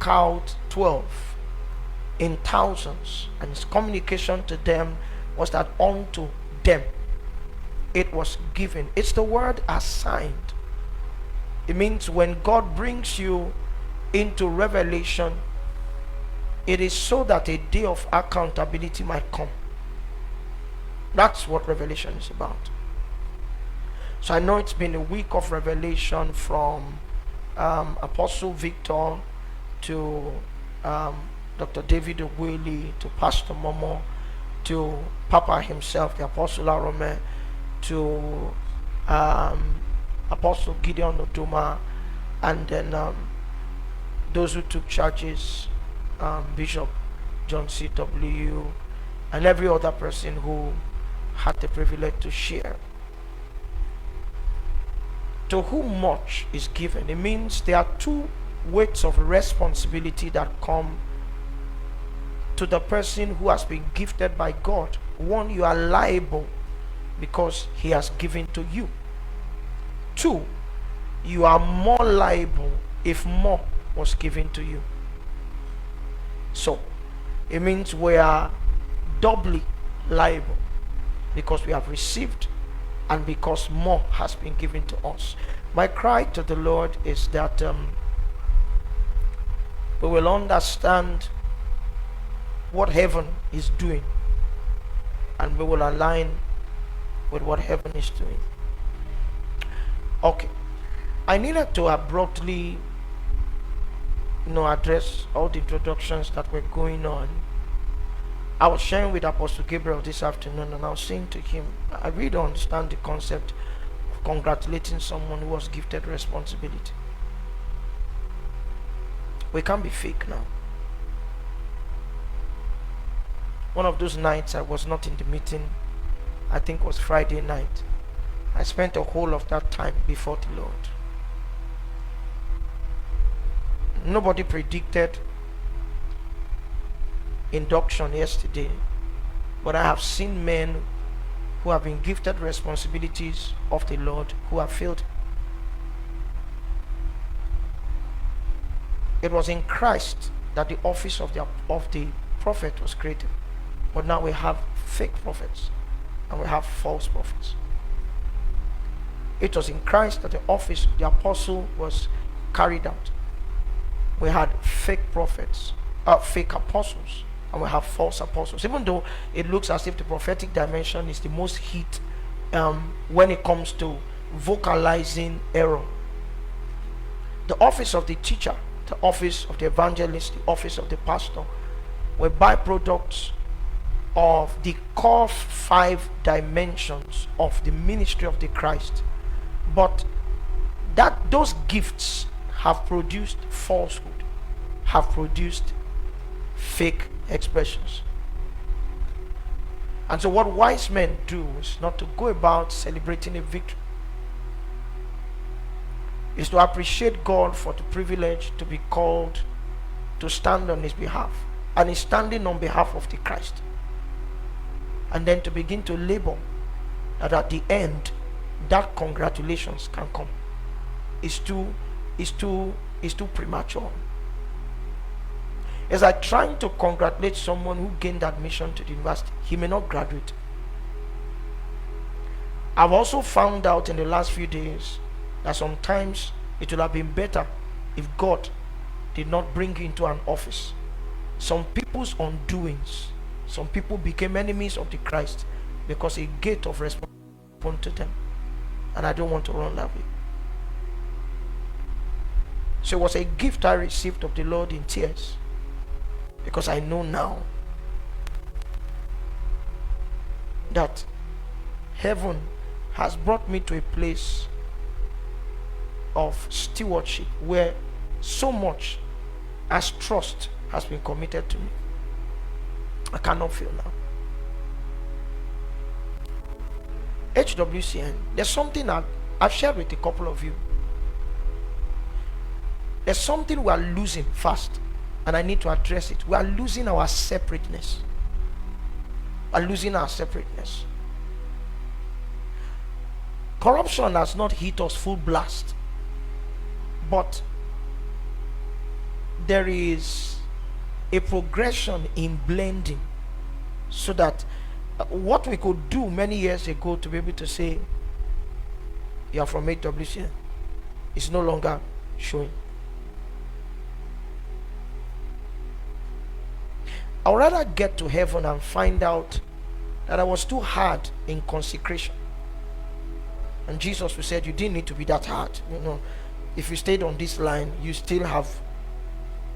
pick out 12 in thousands, and his communication to them was that unto them it was given. It's the word assigned. It means when God brings you into revelation, it is so that a day of accountability might come. That's what revelation is about. So I know it's been a week of revelation from Apostle Victor to Dr. David Agboola to Pastor Momo to Papa himself, the Apostle Arome, to Apostle Gideon Oduma, and then those who took charges, Bishop John C.W., and every other person who had the privilege to share. To whom much is given, it means there are two weights of responsibility that come to the person who has been gifted by God. One, you are liable because he has given to you. Two, you are more liable if more was given to you. So it means we are doubly liable because we have received and because more has been given to us. My cry to the Lord is that we will understand what heaven is doing, and we will align with what heaven is doing. Okay, I needed to abruptly address all the introductions that were going on. I was sharing with Apostle Gabriel this afternoon, and I was saying to him, I really don't understand the concept of congratulating someone who was gifted responsibility. We can't be fake now. One of those nights I was not in the meeting, I think it was Friday night. I spent the whole of that time before the Lord. Nobody predicted induction yesterday, but I have seen men who have been gifted responsibilities of the Lord who have failed. It was in Christ that the office of the prophet was created, but now we have fake prophets and we have false prophets. It was in Christ that the office of the apostle was carried out. We had fake prophets, fake apostles, and we have false apostles. Even though it looks as if the prophetic dimension is the most hit when it comes to vocalizing error. The office of the teacher, the office of the evangelist, the office of the pastor were byproducts of the core 5 dimensions of the ministry of the Christ. But that those gifts have produced falsehood, have produced fake expressions. And so what wise men do is not to go about celebrating a victory. Is to appreciate God for the privilege to be called to stand on his behalf, and is standing on behalf of the Christ. And then to begin to label that at the end that congratulations can come is too premature. It's like trying to congratulate someone who gained admission to the university. He may not graduate. I've also found out in the last few days that sometimes it would have been better if God did not bring you into an office. Some people's undoings, some people became enemies of the Christ because a gate of response opened to them. And I don't want to run that way. So it was a gift I received of the Lord in tears, because I know now that heaven has brought me to a place of stewardship where so much as trust has been committed to me. I cannot fail now. HWCN, there's something I've shared with a couple of you. There's something we are losing fast, and I need to address it. We are losing our separateness. We are losing our separateness. Corruption has not hit us full blast, but there is a progression in blending, so that what we could do many years ago to be able to say you are from HWC is no longer showing. I would rather get to heaven and find out that I was too hard in consecration, and Jesus who said you didn't need to be that hard. If you stayed on this line, you still have